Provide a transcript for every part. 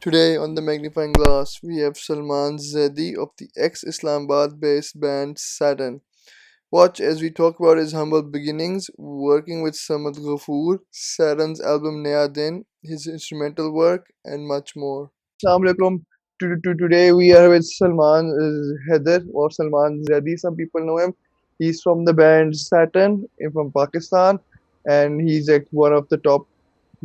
Today on the Magnifying Glass, we have Salman Zaidi of the ex-Islamabad based band Saturn. Watch as we talk about his humble beginnings, working with Sarmad Ghafoor, Saturn's album Naya Din, his instrumental work, and much more. Assalamu alaikum. Today we are with Salman Haider or Salman Zaidi. Some people know him. He's from the band Saturn from Pakistan, and he's like one of the top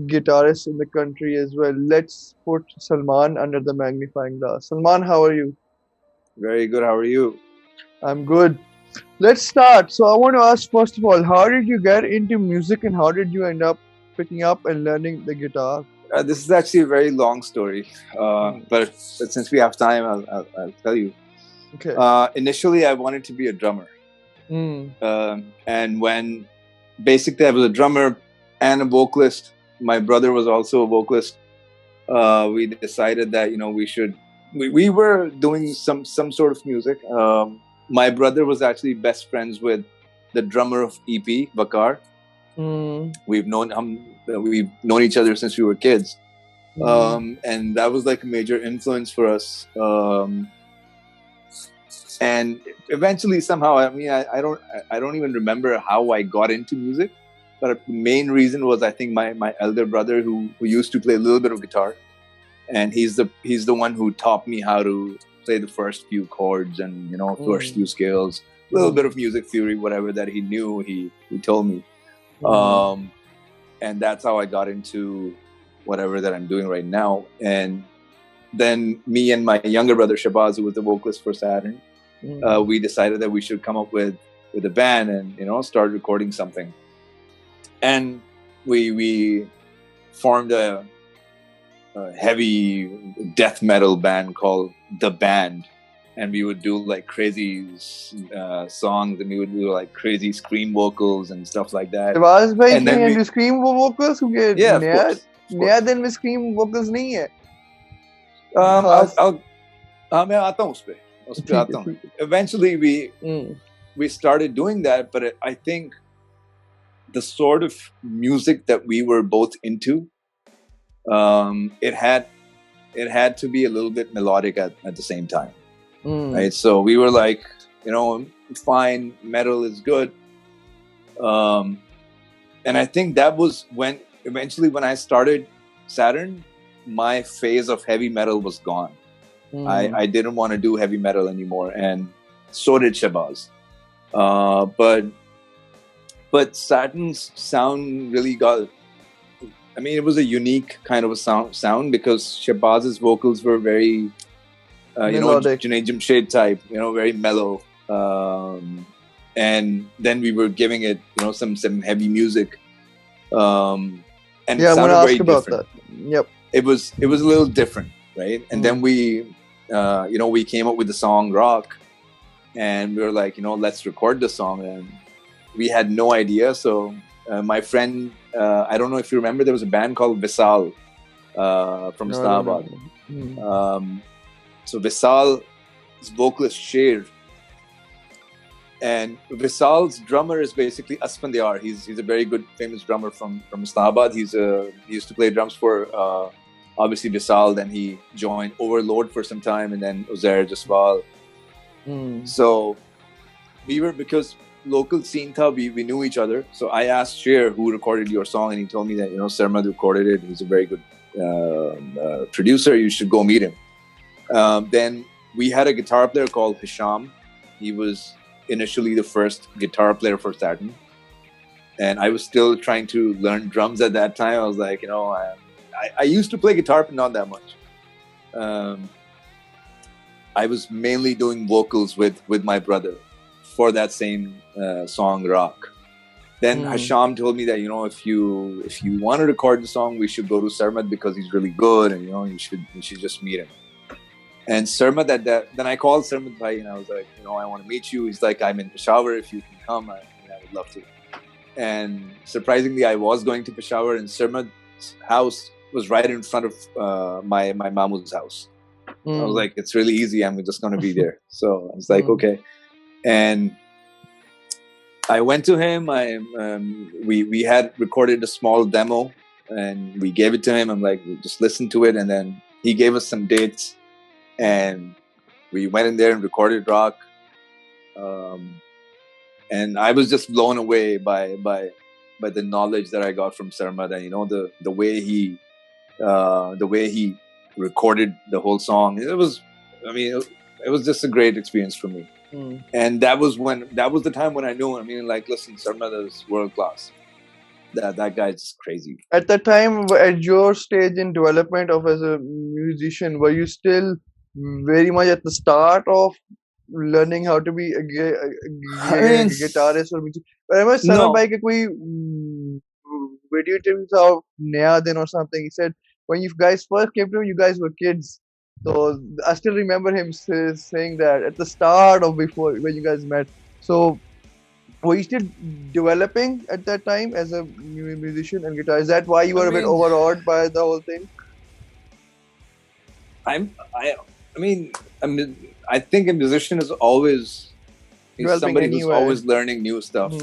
guitarists in the country as well. Let's put Salman under the magnifying glass. Salman, how are you? Very good. How are you? I'm good. Let's start. So I want to ask first of all, how did you get into music and how did you end up picking up and learning the guitar? This is actually a very long story, but since we have time, I'll tell you. Okay. Initially, I wanted to be a drummer, Mm. and when basically I was a drummer and a vocalist. My brother was also a vocalist. We decided that we were doing some sort of music. My brother was actually best friends with the drummer of EP, Vakar. Mm. We've known each other since we were kids, and that was like a major influence for us. And eventually, somehow, I don't even remember how I got into music, but the main reason was I think my elder brother who used to play a little bit of guitar, and he's the one who taught me how to play the first few chords and first few scales, a little bit of music theory, whatever that he knew, he told me. And that's how I got into whatever that I'm doing right now. And then me and my younger brother Shabazz, who was the vocalist for Saturn, we decided that we should come up with a band and start recording something. And we formed a heavy death metal band called The Band. And we would do like crazy songs, and we would do like crazy scream vocals and stuff like that. Shabazz bhai इसमें into scream vocals क्योंकि Yeah, of course. नया दिन में scream vocals नहीं है. मैं आता हूँ उस पे आता हूँ. Eventually we started doing that, but I think the sort of music that we were both into, it had to be a little bit melodic at the same time. Right, so we were like, fine, metal is good, and I think that was when eventually when I started Saturn, my phase of heavy metal was gone. I didn't want to do heavy metal anymore, and so did Shabazz. But Saturn's sound really got. I mean, it was a unique kind of a sound because Shabazz's vocals were very. Junaid Jamshed type, very mellow. And then we were giving it, some heavy music. And yeah, it sounded very different. That. Yep. It was a little different, right? And then we came up with the song Raakh, and we were like, let's record the song. And we had no idea. So my friend, I don't know if you remember, there was a band called Visal from Islamabad. So Visal's vocalist Sher, and Visal's drummer is basically Aasman. He's a very good, famous drummer from Islamabad. He used to play drums for obviously Visal. Then he joined Overload for some time, and then Uzair Jaswal. So because local scene tha, we knew each other. So I asked Sher who recorded your song, and he told me that Sarmad recorded it. He's a very good producer. You should go meet him. Then we had a guitar player called Hisham. He was initially the first guitar player for Saturn. And I was still trying to learn drums at that time. I was like, I used to play guitar, but not that much. I was mainly doing vocals with my brother for that same song, Raakh. Then Hisham told me that, if you want to record the song, we should go to Sarmad because he's really good, and, you should just meet him. And Sarmad then I called Sarmad bhai and I was like, I want to meet you. He's like, I'm in Peshawar. If you can come, I would love to. And surprisingly, I was going to Peshawar, and Sarmad's house was right in front of my mamu's house. I was like, it's really easy. I'm just going to be there. So I was like, okay. And I went to him. We had recorded a small demo, and we gave it to him. I'm like, just listen to it, and then he gave us some dates, and we went in there and recorded Raakh. And I was just blown away by the knowledge that I got from Sarmad, and the way he recorded the whole song. It was just a great experience for me. And that was the time when I knew. Listen, Sarmad is world class. That guy's just crazy. At that time, at your stage in development of as a musician, were you still very much at the start of learning how to be a guitarist or music? I remember Sarmad Bhai ke koi video interviews of Naya Din or something. He said when you guys first came to him, you guys were kids. So I still remember him saying that at the start of before when you guys met. So were you still developing at that time as a musician and guitar? Is that why you were a bit overawed by the whole thing? I think a musician is always somebody who's always learning new stuff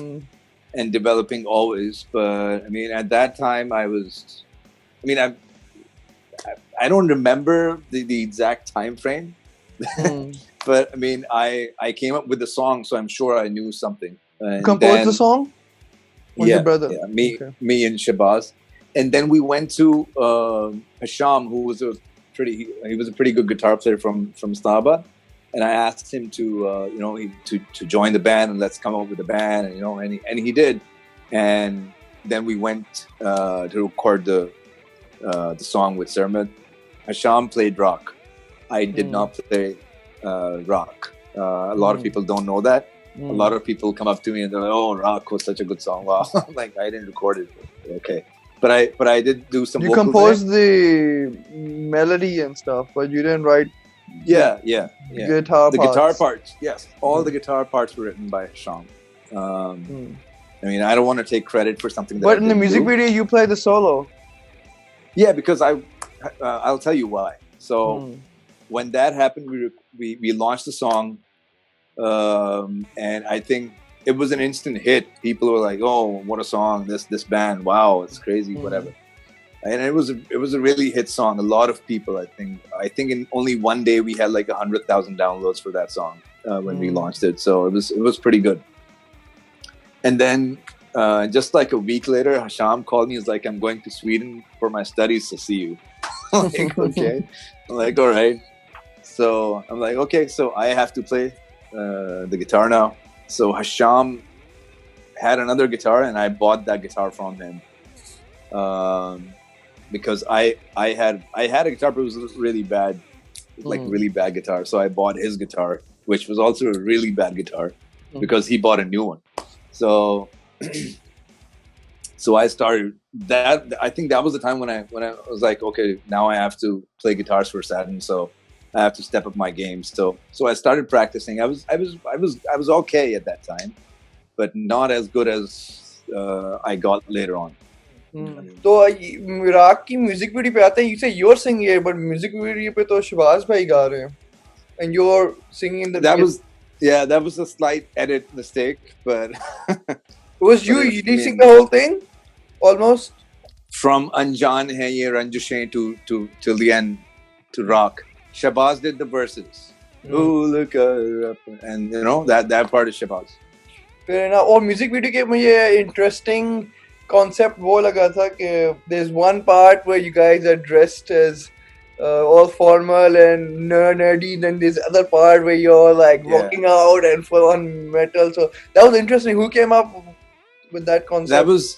and developing always. But at that time I don't remember the exact time frame. But I came up with the song, so I'm sure I knew something. And composed the song? With your brother? Yeah, me and Shabazz. And then we went to Hisham, who was a pretty good guitar player from Islamabad. And I asked him to join the band and let's come up with a band, and he did. And then we went to record the song with Sarmad. Hisham played Raakh. I did not play Raakh. A lot of people don't know that. A lot of people come up to me and they're like, "Oh, Raakh was such a good song." Wow, like I didn't record it. Okay, but I did do some. You composed the melody and stuff, but you didn't write. Yeah. Guitar parts. Yes, all the guitar parts were written by Hisham. I don't want to take credit for something. But in the music video, you play the solo. Yeah, because I'll tell you why. So when that happened, we launched the song. And I think it was an instant hit. People were like, "Oh, what a song! This band, wow, it's crazy, whatever." And it was a really hit song. A lot of people, I think in only one day we had like 100,000 downloads for that song when we launched it. So it was pretty good. And then just like a week later, Hisham called me. He's like, "I'm going to Sweden for my studies to see you." I'm like, okay. I'm like, all right. So I'm like, okay. So I have to play the guitar now. So Hisham had another guitar, and I bought that guitar from him because I had a guitar, but it was really bad, really bad guitar. So I bought his guitar, which was also a really bad guitar because he bought a new one. So I started that. I think that was the time when I was like, okay, now I have to play guitars for Saturn. So I have to step up my game. So I started practicing. I was okay at that time, but not as good as I got later on. तो राख की music video पे आते हैं. You say you're singing it, but music video पे तो शबाज भाई गा रहे हैं, and you're singing in the. That was a slight edit mistake, but was you sing the whole thing, almost from Anjan Hai Ye Ranjishein to till the end to Raakh. Shabazz did the verses. Oh, look up, and that part is Shabazz. Fair enough. और music video के मुझे interesting concept वो लगा था कि there's one part where you guys are dressed as all formal and nerdy, then there's other part where you're like walking out and full on metal. So that was interesting. Who came up with that concept?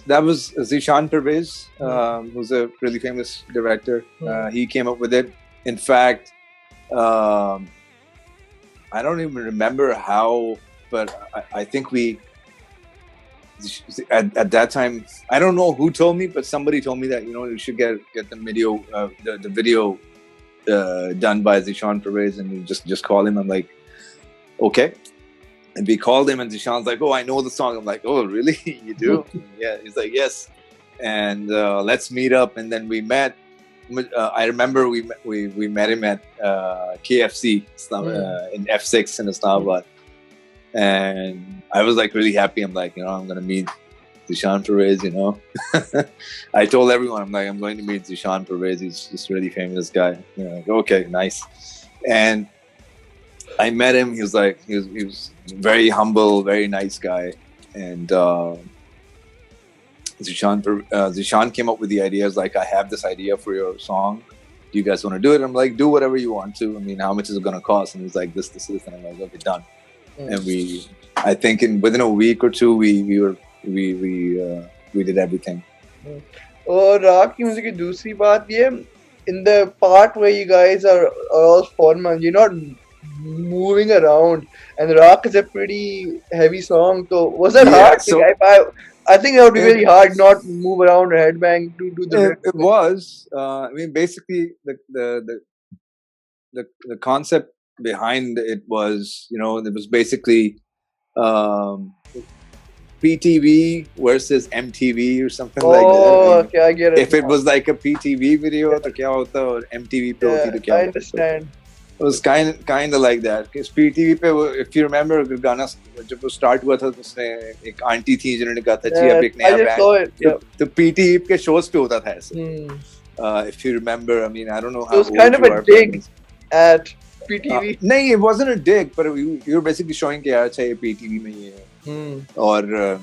That was Zishan Pervez, who's a really famous director. He came up with it. In fact, I don't even remember how, but I think we at that time, I don't know who told me, but somebody told me that you should get the video the video done by Zishan Pervez, and you just call him. I'm like, okay. And we called him, and Zishan's like, "Oh, I know the song." I'm like, "Oh, really? You do?" Yeah. He's like, "Yes." And let's meet up. And then we met. I remember we met him at KFC in F6 in Islamabad. And I was like really happy. I'm like, I'm gonna meet Zishan Pervez, you know. I told everyone, I'm like, I'm going to meet Zishan Pervez. He's this really famous guy. You know, like, okay, nice. And I met him. He was very humble, very nice guy. And Zishan came up with the ideas like, I have this idea for your song. Do you guys want to do it? I'm like, do whatever you want to. I mean, how much is it going to cost? And he's like, this. And I'm like, okay, done. And I think within a week or two, we did everything. और राग की music की दूसरी बात ये, in the part where you guys are all formal, you're not moving around, and Raakh is a pretty heavy song. So was that hard? So, I think it would be really hard not move around or headbang to do the. It was. I mean, basically, the concept behind it was, you know, it was basically PTV versus MTV or something like that. Oh, okay, I get it. If it was like a PTV video, तो क्या होता और MTV पे होती तो क्या I होता? understand. It was kind of like that. Because PTV पे, if you remember, गाना जब वो start हुआ था तो उसने एक आंटी थी जिन्होंने कहा था जी अब एक नया बैंड तो PTV के shows पे होता था ऐसे. If you remember, I mean, I don't know how. So it was kind of a dig at PTV. No, it wasn't a dig, but you were basically showing कि यार अच्छा ये PTV में ये है. और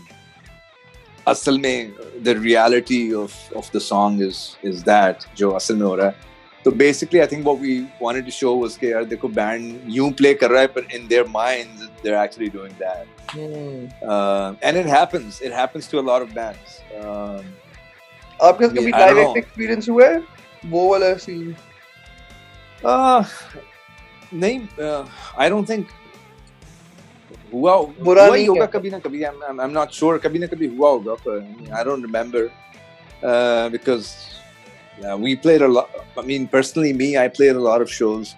असल में the reality of the song is that जो असल में हो रहा है. So basically, I think what we wanted to show was कि यार देखो band यूं play कर रहा है, but in their minds they're actually doing that. And it happens. It happens to a lot of bands. आपके कभी direct experience हुआ है वो वाला scene? नहीं, I don't think हुआ ही होगा कभी ना कभी. I'm not sure. कभी ना कभी हुआ होगा, but I don't remember because we played a lot. I mean, personally, I played a lot of shows.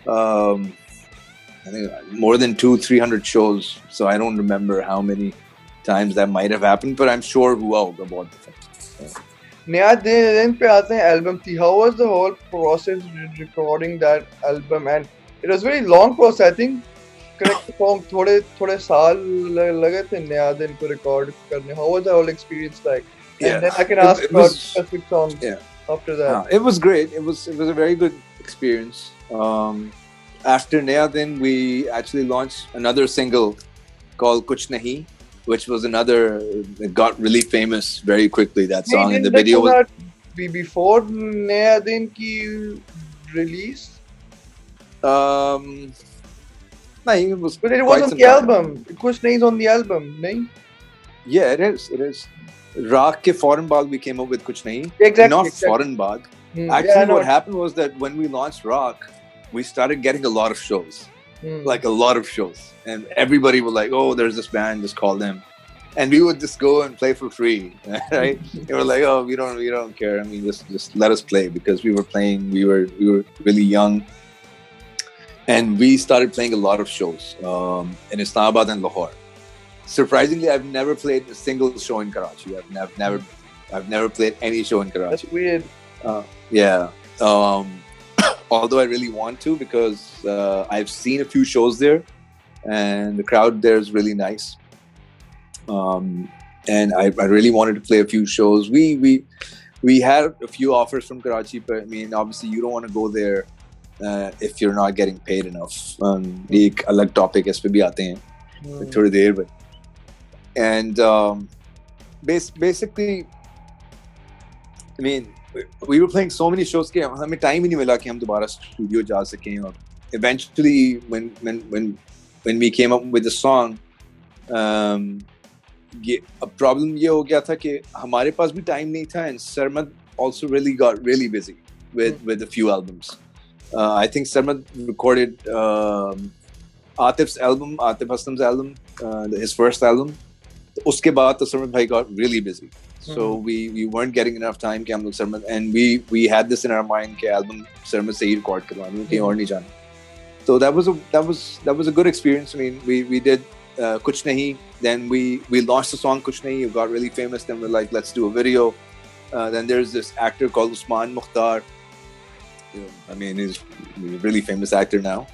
I think more than 200-300 shows. So I don't remember how many times that might have happened, but I'm sure हुआ होगा बहुत दफा. नया दिन पे आते हैं album थी. How was the whole process recording that album? And it was very long process. I think correct song थोड़े साल लगे थे नया दिन को record करने. How was the whole experience like? Yeah. And then I can ask about specific songs after that. It was great. It was a very good experience. After Naya Din, we actually launched another single called Kuch Nahi, which was it got really famous very quickly, that song. And the video was before Naya Din ki release. No, it was. But it was on the album. Kuch Nahi is on the album, nahin? Yeah, it is. Raakh ke Foreign Baag we came up with Kuch Nahi. Exactly. Not Foreign Baag. Actually, what happened was that when we launched Raakh, we started getting a lot of shows. Like a lot of shows. And everybody was like, oh, there's this band, just call them. And we would just go and play for free, right? They were like, oh, we don't care. I mean, just let us play, because we were playing, we were really young. And we started playing a lot of shows in Islamabad and Lahore. Surprisingly, I've never played a single show in Karachi. I've never played any show in Karachi. That's weird. Yeah. Although I really want to, because I've seen a few shows there, and the crowd there is really nice. And I really wanted to play a few shows. We had a few offers from Karachi, but I mean, obviously, you don't want to go there if you're not getting paid enough. एक अलग topic इस पे भी आते हैं थोड़ी देर में. And basically, I mean, we were playing so many shows कि हमें time ही नहीं मिला कि हम दोबारा studio जा सकें. और eventually, when we came up with the song, a problem ये हो गया था कि हमारे पास भी time नहीं था, and Sarmad also really got really busy with a few albums. I think Sarmad recorded Atif's album, Atif Aslam's album, his first album. उसके बाद तो Sarmad bhai got really busy. So we weren't getting enough time कि हम लोग Sarmad, and we had this in our mind कि album Sarmad से ही record करवानी, कहीं और नहीं जाना. So that was a good experience. I mean, we did Kuch Nahi. Then we launched the song Kuch Nahi. It got really famous. Then we're like, let's do a video. Then there's this actor called Usman Mukhtar. I mean, he's a really famous actor now,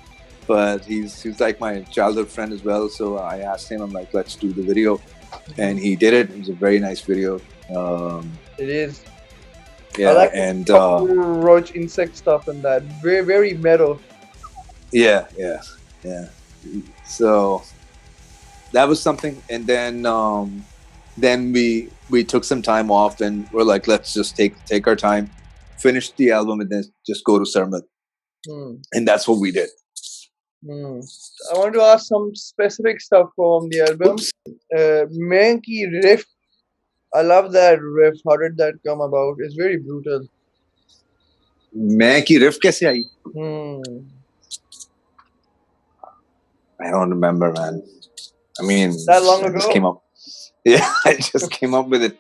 but he's like my childhood friend as well. So I asked him, I'm like, let's do the video. and he did it. It was a very nice video. Um, It is. I yeah, like and the cockroach insect stuff and that. Very, very metal. yeah. So that was something, and then we took some time off, and we're like, let's just take our time, finish the album, and then just go to Sarmad, Hmm. and that's what we did. Hmm. I want to ask some specific stuff from the album. Oops. Main ki riff. I love that riff. How did that come about? It's very brutal. मैं की riff कैसे आई? Hmm. I don't remember, man. I mean, That long I just ago? came up. Yeah, I just came up with it.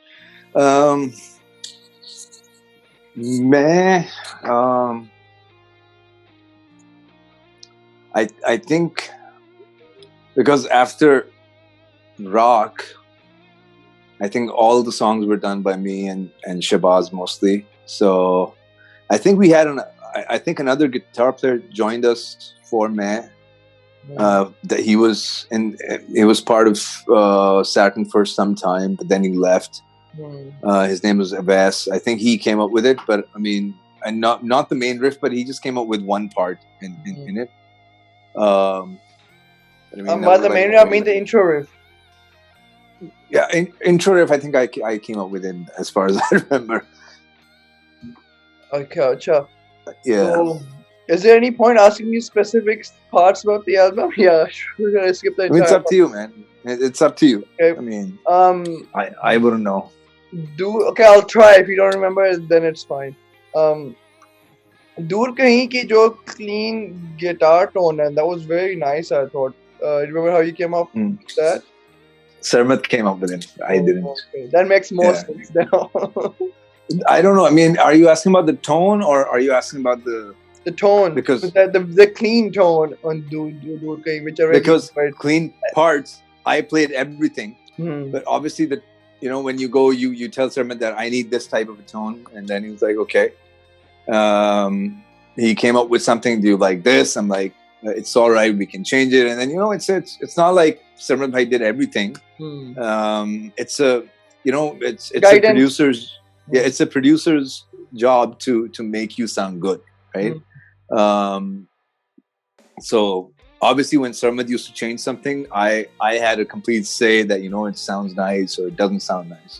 मैं I think because after Raakh, I think all the songs were done by me and Shabazz mostly. So I think we had I think another guitar player joined us for Meh. That he was part of Saturn for some time, but then he left. His name was Abbas. I think he came up with it, but I mean, and not the main riff, but he just came up with one part in it. But I mean, By the main riff, I mean the intro riff. Yeah, intro riff. I think I came up with it as far as I remember. Okay, acha. Yeah. So, is there any point asking you specific parts about the album? Yeah, we're gonna skip that. I mean, it's up to you, man. It's up to you. Okay. I mean, I wouldn't know. Okay, I'll try. If you don't remember, then it's fine. Duur Kaheen ki jo clean guitar tone, and that was very nice. I thought. Remember how you came up with that? Sarmad came up with it. I didn't. Okay. That makes more sense now. I don't know. I mean, are you asking about the tone, or are you asking about the tone? Because the clean tone on Duur Kaheen, which I really because enjoyed. clean parts, I played everything. But obviously, when you go, you tell Sarmad that I need this type of a tone, and then he's like, okay. He came up with something. Do you like this? I'm like, it's all right. We can change it. And then it's not like Sarmad Bhai did everything. It's a it's a producer's. Yeah, it's a producer's job to make you sound good, right? So obviously, when Sarmad used to change something, I had a complete say that it sounds nice or it doesn't sound nice.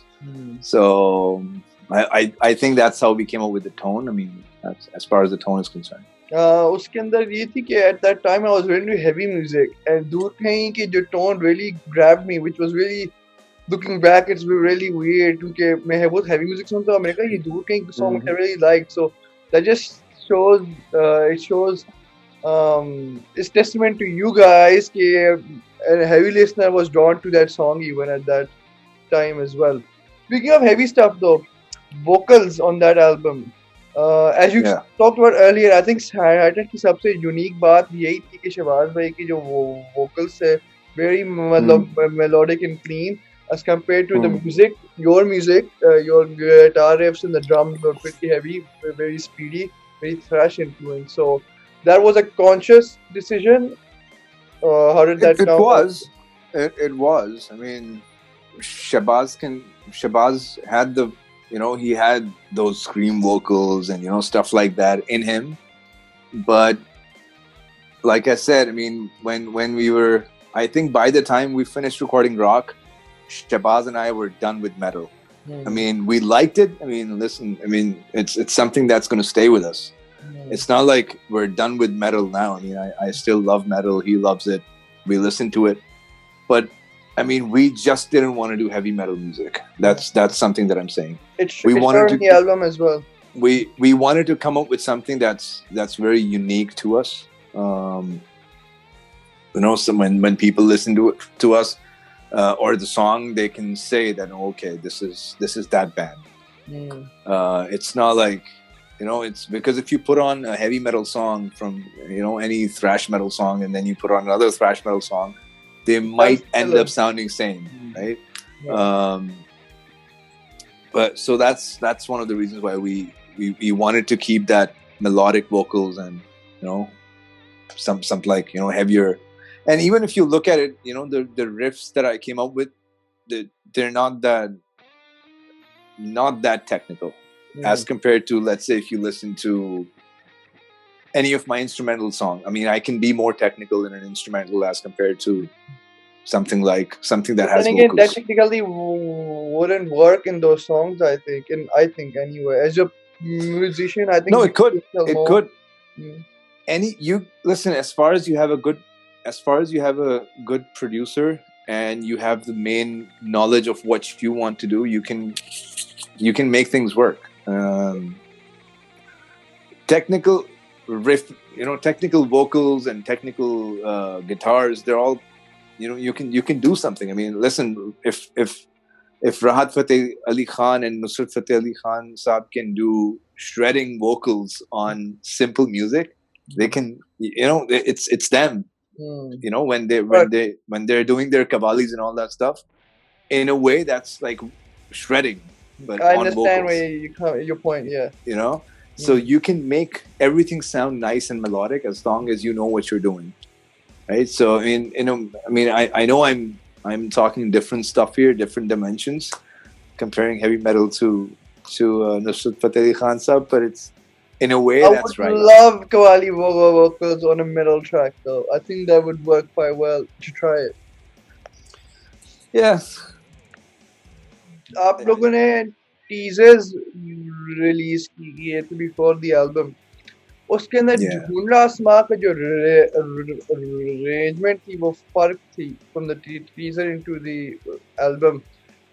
So I think that's how we came up with the tone. I mean, that's as far as the tone is concerned. उसके अंदर ये थी कि at that time I was really into heavy music, and Duur Kaheen की जो tone really grabbed me, which was really. Looking back, it's really weird because मैं बहुत heavy music सुनता हूँ. मैंने कहा ये Duur Kaheen song I really liked, so that just shows it's testament to you guys that a heavy listener was drawn to that song even at that time as well. Speaking of heavy stuff though, vocals on that album, as you talked about earlier, I think Saturn की सबसे unique बात यही थी कि शहबाज भाई की जो vocals है very melodic and clean. As compared to the music, your guitar riffs and the drums were pretty heavy, very speedy, very thrash influence. So that was a conscious decision. How did that come? It was. I mean, Shabazz had he had those scream vocals and stuff like that in him. But like I said, I mean, when we were, I think by the time we finished recording Raakh, Shabazz and I were done with metal. I mean, we liked it. I mean, listen, I mean, it's something that's going to stay with us. It's not like we're done with metal now. I mean, I still love metal. He loves it. We listen to it. But I mean, we just didn't want to do heavy metal music. That's something that I'm saying. We wanted to the album as well. We wanted to come up with something that's very unique to us. So when people listen to us, or the song, they can say that okay, this is that band. It's not like it's because if you put on a heavy metal song from any thrash metal song and then you put on another thrash metal song, they might end up sounding same, right? But so that's one of the reasons why we wanted to keep that melodic vocals and some like heavier. And even if you look at it, the riffs that I came up with, they're not that technical as compared to, let's say, if you listen to any of my instrumental song. I mean, I can be more technical in an instrumental as compared to something that has Then again, that vocals. technically wouldn't work in those songs. I think anyway, as a musician, I think No, you it could. tell It more. could. Mm. You listen, as far as you have a good producer and you have the main knowledge of what you want to do, you can make things work. Technical riff, technical vocals and technical guitars, they're all, you can do something. I mean, listen, if Rahat Fateh Ali Khan and Nusrat Fateh Ali Khan Saab can do shredding vocals on simple music, they can, it's them. When they're doing their kavalis and all that stuff, in a way that's like shredding, but I on understand vocals. your point. Yeah. So you can make everything sound nice and melodic as long as you know what you're doing, right? So I know I'm talking different stuff here, different dimensions, comparing heavy metal to Nusrat Fateh Ali Khan Saab, but it's in a way that's right. I would love Qawwali vocals on a metal track, though. I think that would work quite well to try it. Yeah. आप लोगों ने teasers release किए थे before the album. उसके अंदर ढूंढला आसमां का जो arrangement थी वो फर्क थी from the teaser into the album.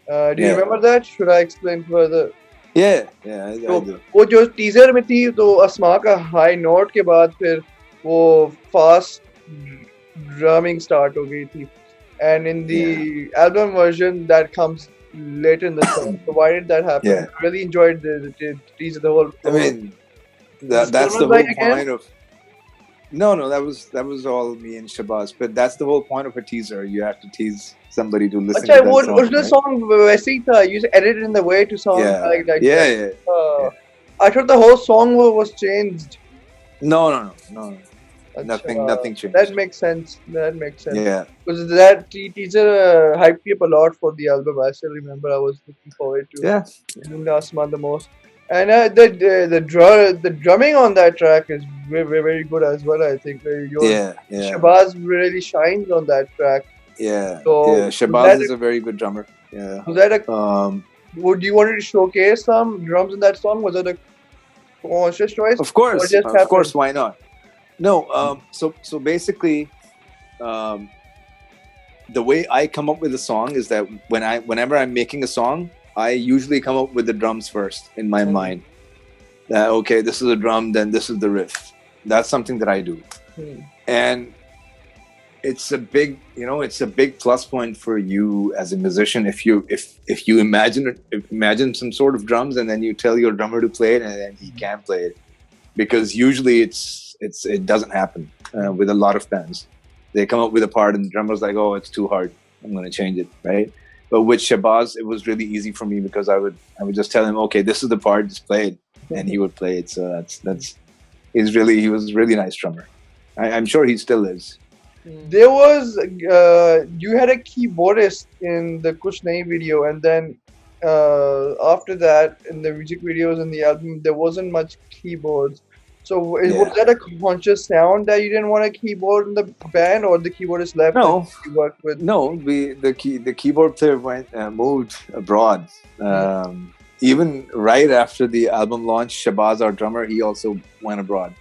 Do you remember that? Should I explain further? Yeah, I do. वो जो teaser में थी तो आसमां का high note के बाद फिर वो fast drumming start हो गई थी, and in the album version that comes later in the song. So why did that happen? Yeah. I really enjoyed the teaser, the whole. I mean, that's the whole point of. No, that was all me and Shabazz. But that's the whole point of a teaser. You have to tease somebody to listen to that song. Original song वैसे ही था. You edited in the way to sound like that. Yeah. I thought the whole song was changed. No. Nothing changed. That makes sense. Yeah. Because that teaser hyped me up a lot for the album. I still remember I was looking forward to Dhundla Aasman the most. And the drumming on that track is very, very good as well. I think. Shabazz really shines on that track. Yeah. Shabazz is a very good drummer. Yeah. Was that would you want to showcase some drums in that song? Was it a conscious choice? Of course. Why not? No. So basically, the way I come up with a song is that whenever I'm making a song, I usually come up with the drums first in my mind. Okay, this is a drum, then this is the riff. That's something that I do, and it's a big plus point for you as a musician if you imagine some sort of drums and then you tell your drummer to play it and then he can't play it, because usually it doesn't happen with a lot of bands. They come up with a part and the drummer's like, oh, it's too hard, I'm going to change it, right? But with Shabazz, it was really easy for me because I would just tell him, okay, this is the part, just play it, and he would play it. So he was a really nice drummer. I'm sure he still is. There was you had a keyboardist in the Kuch Nahi video, and then after that in the music videos and the album there wasn't much keyboards. So was that a conscious sound that you didn't want a keyboard in the band, or the keyboardist left? No, you worked with. No, the keyboard player moved abroad. Even right after the album launch, Shabazz, our drummer, he also went abroad.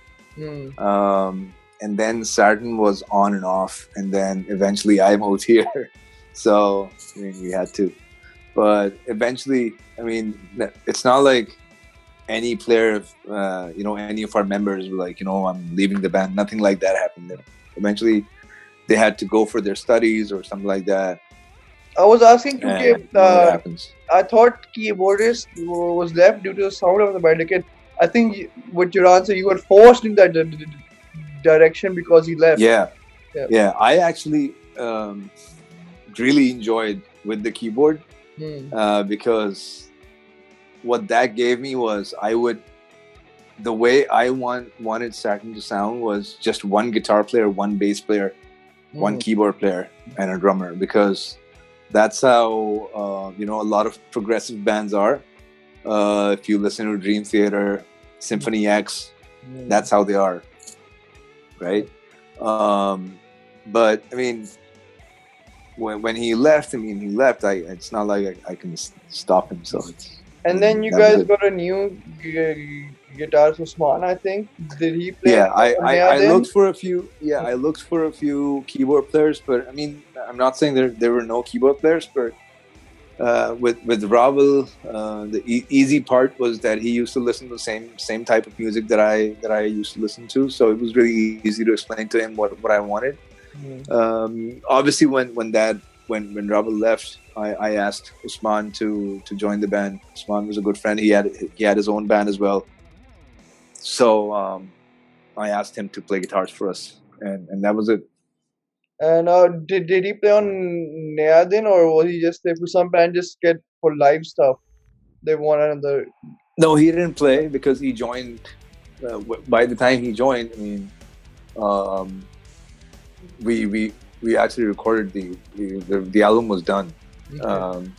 And then Saturn was on and off, and then eventually I moved here. So we had to. But eventually, it's not like any player of any of our members were like, I'm leaving the band. Nothing like that happened. Eventually they had to go for their studies or something like that. I was asking happens. I thought keyboardist was left due to the sound of the band. I think with your answer you were forced in that direction because he left. Yeah. I actually really enjoyed with the keyboard because what that gave me was the way I wanted Saturn to sound was just one guitar player, one bass player, one keyboard player, and a drummer. Because That's how a lot of progressive bands are. If you listen to Dream Theater, Symphony X, that's how they are, right? But I mean, when he left, it's not like I can stop him. So and then you guys got a new guitarist, Aasman, I think. Did he play? Yeah, I looked for a few. Yeah, I looked for a few keyboard players, but I mean, I'm not saying there were no keyboard players, but with Ravel, the easy part was that he used to listen to the same type of music that I used to listen to, so it was really easy to explain to him what I wanted. Obviously, when Ravel left, I asked Aasman to join the band. Aasman was a good friend. He had his own band as well, so I asked him to play guitars for us, and that was it. And did he play on Naya Din, or was he just there for some band just get for live stuff? They want another. No, he didn't play because he joined. By the time he joined, I mean, we actually recorded the album was done. Okay.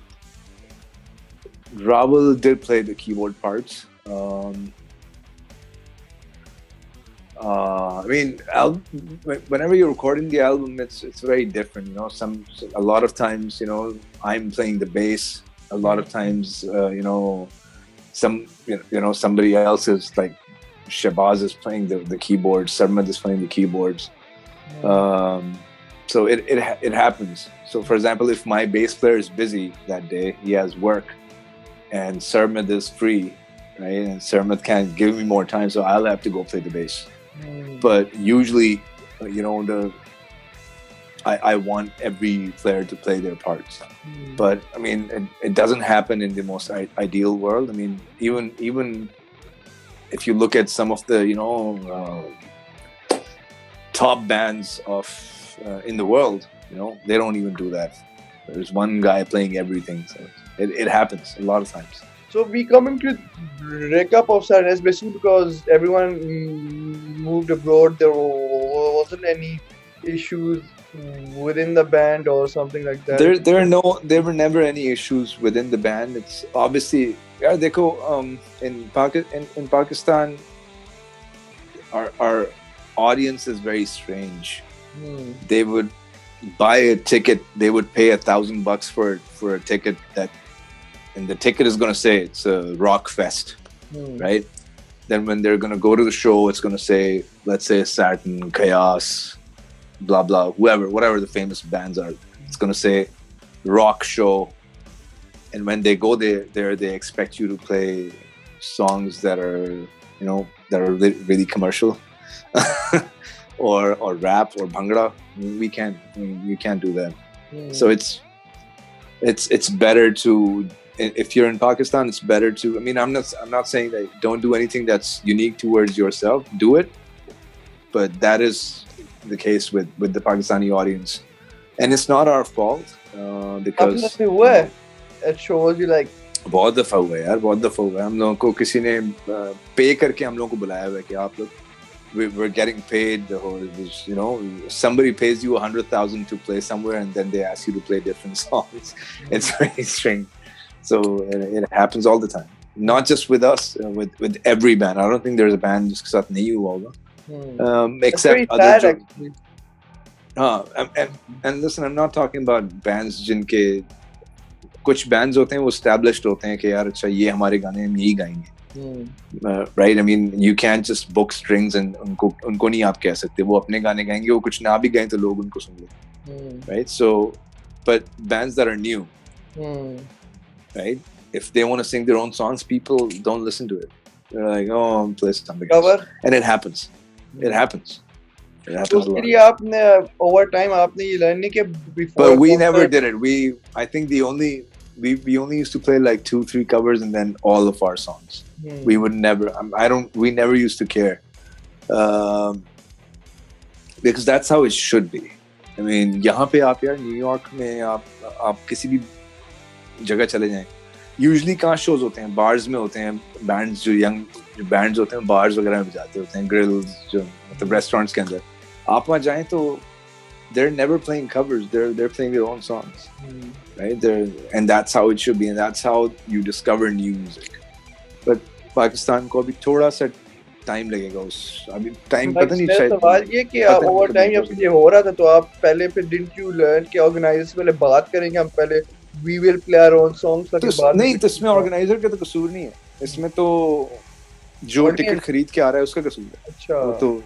Ravel did play the keyboard parts. I mean, whenever you're recording the album, it's very different. A lot of times, I'm playing the bass. A lot of times, somebody else is like Shabazz is playing the keyboards. Sarmad is playing the keyboards. So it happens. So, for example, if my bass player is busy that day, he has work, and Sarmad is free, right? And Sarmad can't give me more time, so I'll have to go play the bass. But usually, I want every player to play their parts. But I mean, it doesn't happen in the most ideal world. I mean, even if you look at some of the top bands in the world, they don't even do that. There's one guy playing everything, so it happens a lot of times. So we coming to Breakup of Saturn, especially because everyone moved abroad. There wasn't any issues within the band or something like that. There were never any issues within the band. It's obviously in Pakistan, our audience is very strange. They would buy a ticket. They would pay $1,000 for a ticket and the ticket is going to say it's a rock fest, right? Then when they're going to go to the show, it's going to say, let's say Saturn, Chaos, blah, blah, whatever the famous bands are. It's going to say rock show. And when they go there, they expect you to play songs that are, really commercial or rap or bhangra. We can't do that. So it's better to, if you're in Pakistan, it's better to, I mean, I'm not saying that don't do anything that's unique towards yourself. Do it. But that is the case with the Pakistani audience. And it's not our fault because... It shows you like... बहुत दफा हुआ यार, बहुत दफा हुआ. हम लोगों को किसी ने पे करके हम लोगों को बुलाया हुआ है कि आप लोग, we're getting paid, somebody pays you 100,000 to play somewhere and then they ask you to play different songs. It's very strange. So it happens all the time. Not just with us, with every band. I don't think there's a band जिसके साथ नहीं हुआ होगा. Except other and listen, I'm not talking about bands जिनके कुछ bands होते हैं वो established होते हैं कि यार अच्छा ये हमारे गाने हम यही गाएंगे. Right? I mean, you can't just book strings and उनको नहीं आप कह सकते. वो अपने गाने गाएंगे, वो कुछ ना भी गाएं तो लोग उनको सुन लें. Right? So, but bands that are new, right? If they want to sing their own songs, people don't listen to it. They're like, oh, play something else. And it happens. It happens. It happens a lot. Over time, आपने learn नहीं किया before. But we never did it. I think we only used to play like 2-3 covers and then all of our songs. We would never. We never used to care, because that's how it should be. I mean, यहाँ पे आप यार New York में आप किसी भी जगह चले जाएं. Usually कहाँ shows होते हैं? Bars में होते हैं. Bands जो young bands होते हैं, bars वगैरह में जाते होते हैं. Grills जो मतलब restaurants के अंदर. आप वहाँ जाएं तो they're never playing covers. They're playing their own songs, right? And that's how it should be, and that's how you discover new music. But Pakistan को अभी थोड़ा सा टाइम लगेगा उस अभी टाइम पता नहीं शायद सवाल ये कि आप ओवर टाइम जब ये हो रहा था तो आप पहले फिर डिडंट यू लर्न कि ऑर्गेनाइजर्स पहले बात करेंगे हम पहले we will play our own songs ताकि बाद नहीं तो इसमें ऑर्गेनाइजर का तो कसूर नहीं है इसमें तो जो टिकट खरीद के आ रहा है उसका कसूर है अच्छा वो तो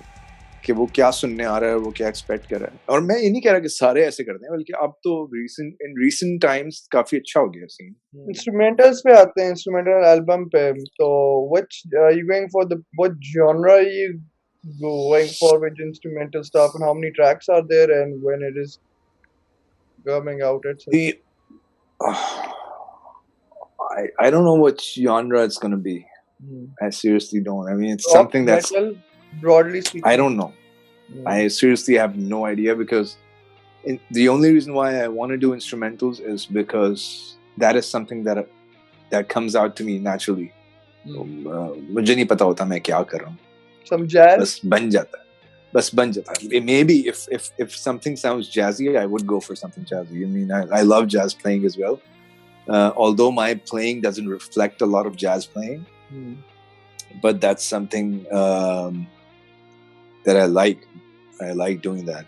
कि वो क्या सुनने आ रहा है वो क्या एक्सपेक्ट कर रहा है और मैं ये नहीं कह रहा कि सारे ऐसे करते हैं बल्कि अब तो रीसेंट टाइम्स काफी अच्छा हो गया सीन इंस्ट्रूमेंटल्स पे आते हैं इंस्ट्रूमेंटल एल्बम पे तो which you going for the what genre you going for which instrumental stuff and how many tracks are there and when it is coming out etc. I don't know what genre it's going to be. I seriously don't. I mean, it's something that's metal, broadly speaking. I don't know. I seriously have no idea because the only reason why I want to do instrumentals is because that is something that comes out to me naturally. मुझे नहीं पता होता मैं क्या कर रहा हूँ. Some jazz. बस बन जाता है. Maybe if something sounds jazzy, I would go for something jazzy. I mean, I love jazz playing as well. Although my playing doesn't reflect a lot of jazz playing, but that's something that I like. I like doing that.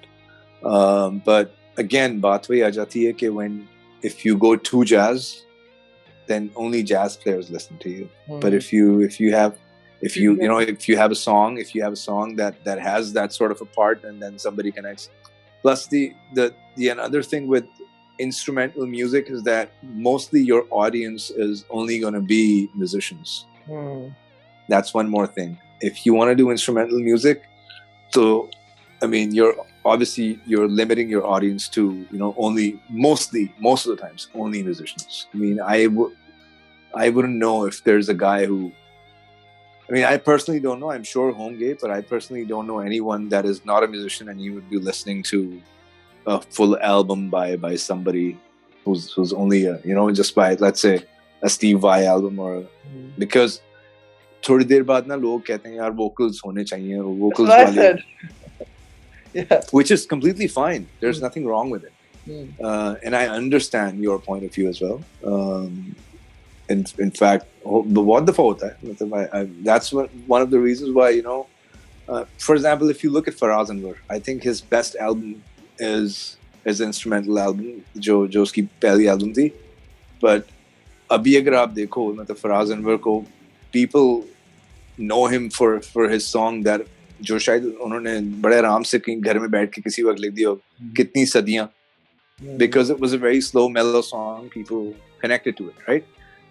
But again, baat wahi aa jati hai ki if you go too jazz, then only jazz players listen to you. But if you have a song that has that sort of a part and then somebody connects. Plus the another thing with instrumental music is that mostly your audience is only going to be musicians. That's one more thing. If you want to do instrumental music, so I mean you're limiting your audience to only most of the times only musicians. I mean I wouldn't know if there's a guy who I personally don't know. I'm sure home gay, but I personally don't know anyone that is not a musician and you would be listening to a full album by somebody who's only just by let's say a Steve Vai album or because थोड़ी देर बाद ना लोग कहते हैं यार vocals होने चाहिए vocals वाले which is completely fine. There's nothing wrong with it. And I understand your point of view as well. In fact, what the hota hai? That's one of the reasons why for example, if you look at Faraz Anwar, I think his best album is his instrumental album, jo uski pehli album thi. But abhi agar aap dekho, Faraz Anwar ko people know him for his song that जो शायद उन्होंने बड़े आराम से कहीं घर में बैठ के किसी वक्त लिख दिया कितनी सदियां because it was a very slow mellow song people connected to it, right?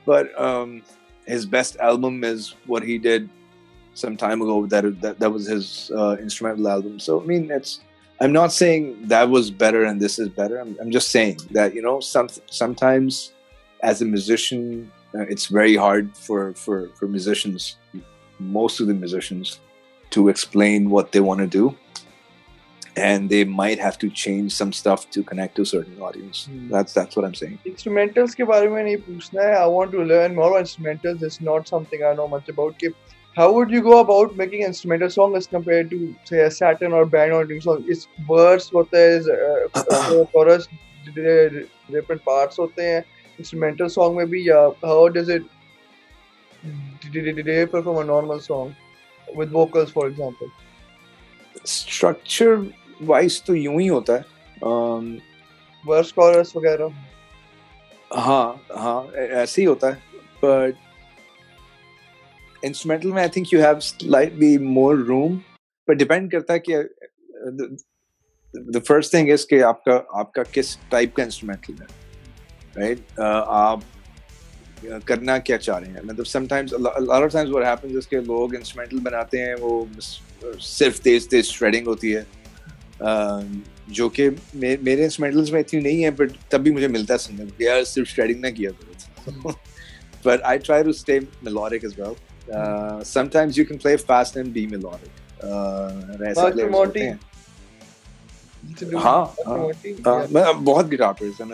But his best album is what he did some time ago that was his instrumental album. So I mean I'm not saying that was better and this is better. I'm just saying that sometimes as a musician it's very hard for musicians, most of the musicians, to explain what they want to do, and they might have to change some stuff to connect to a certain audience. That's what I'm saying. Instrumentals के बारे में नहीं पूछना है. I want to learn more about instrumentals. It's not something I know much about. How would you go about making instrumental song as compared to say a Saturn or band or doing song? Is verse होता है, chorus, different parts होते हैं instrumental song में भी, या how does it differ from a normal song with vocals for example? Structure wise तो यूं ही होता है, verse chorus वगैरह. हाँ ऐसे ही होता है. But instrumental में I think you have slightly more room, but depend करता है कि the first thing is कि आपका किस type का instrumental है, right? आप करना क्या चाह रहे हैं. मतलब sometimes a lot of times what happens is कि लोग instrumental बनाते हैं, वो सिर्फ तेज shredding होती है, जो कि मेरे instrumentals में इतनी नहीं है, but तब भी मुझे मिलता है सुनने को यार सिर्फ shredding ना किया करो. But I try to stay melodic as well. Sometimes you can play fast and be melodic. ऐसे players होते हैं. हाँ मैं बहुत गिटार प्लेयर्स हैं,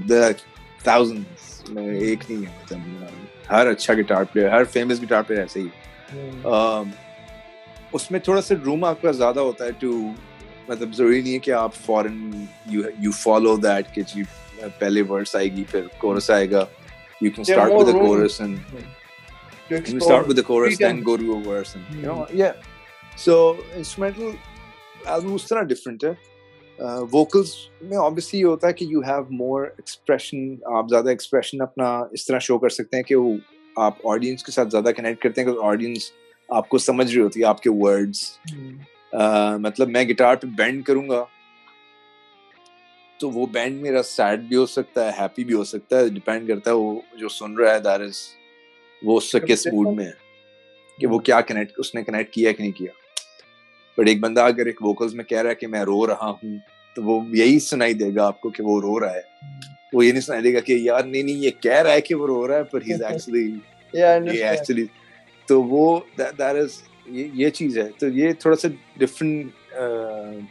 there are thousands, एक नहीं है, मतलब हर अच्छा गिटार प्लेयर, हर फेमस गिटार प्लेयर ऐसे ही. उसमें थोड़ा सा रूम आपका ज्यादा होता है to मतलब जरूरी नहीं है कि आप फॉरन you follow that कि जी पहले वर्स आएगी फिर कोरस आएगा. You can start with the chorus and you can start with the chorus then go to a verse and you know yeah. So instrumental album उस तरह different है. Vocals में obviously ये होता है कि you have more expression. आप ज़्यादा expression अपना इस तरह show कर सकते हैं कि वो आप audience के साथ ज़्यादा connect करते हैं क्योंकि audience आपको समझ रही होती है आपके words. मतलब मैं गिटार पे बेंड करूंगा तो वो बेंड मेरा सैड भी हो सकता है, हैप्पी भी हो सकता है, डिपेंड करता है वो जो सुन रहा है दैट इज वो उससे किस मूड में है कि वो क्या उसने कनेक्ट किया कि नहीं किया. बट एक बंदा अगर एक वोकल्स में कह रहा है कि मैं रो रहा हूँ तो वो यही सुनाई देगा आपको कि वो रो रहा है. वो ये नहीं सुनाई देगा कि यार नहीं ये कह रहा है कि वो रो रहा है पर ही इज एक्चुअली तो वो दैट इज ये चीज है. तो ये थोड़ा सा डिफरेंट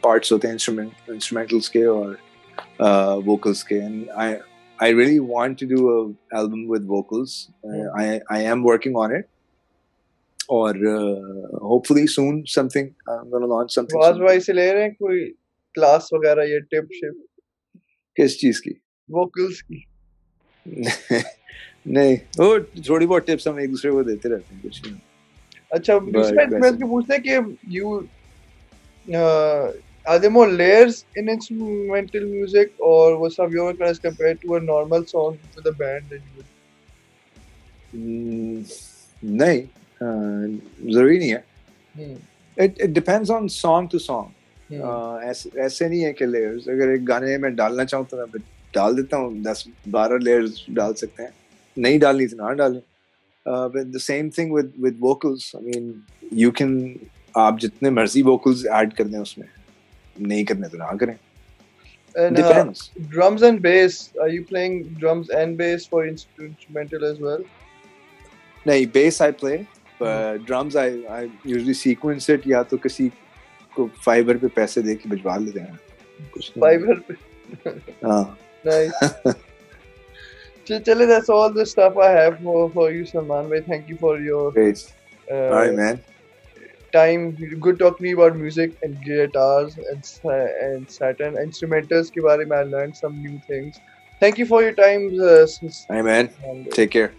पार्ट्स होते हैं इंस्ट्रूमेंटल्स के और vocals के. And I really want to do an album with vocals. I am working on it. Or hopefully soon something I'm going to launch something. आवाज भाई से ले रहे हैं कोई क्लास वगैरह या टिप शिप किस चीज की? vocals की. नहीं वो थोड़ी बहुत टिप्स हम एक दूसरे को देते रहते हैं कुछ नहीं. अच्छा दूसरा मैं पूछते हैं कि you are there more layers in instrumental music or was some your as compared to a normal song with a band that you would? नहीं जरूरी नहीं है. It depends on song to song. ऐसे नहीं है कि layers. अगर एक गाने में डालना चाहूँ तो मैं डाल देता हूँ 10-12 layers डाल सकते हैं. नहीं डालनी तो ना डालें. But the same thing with vocals. I mean you can आप जितने मर्जी vocals add कर दें उसमें नहीं करने तो ना करें. And depends. Drums and bass, are you playing drums and bass for instrumental as well? नहीं bass I play but drums I usually sequence it या तो किसी को Fiverr पे पैसे दे के भिजवा लेते हैं कुछ Fiverr पे. हाँ. Nice. Chale, that's all the stuff I have for you, Salman. Thank you for your all right man. Time. Good talking to you about music and guitars and Saturn instrumentals के बारे में I learned some new things. Thank you for your time. Hey man, take care.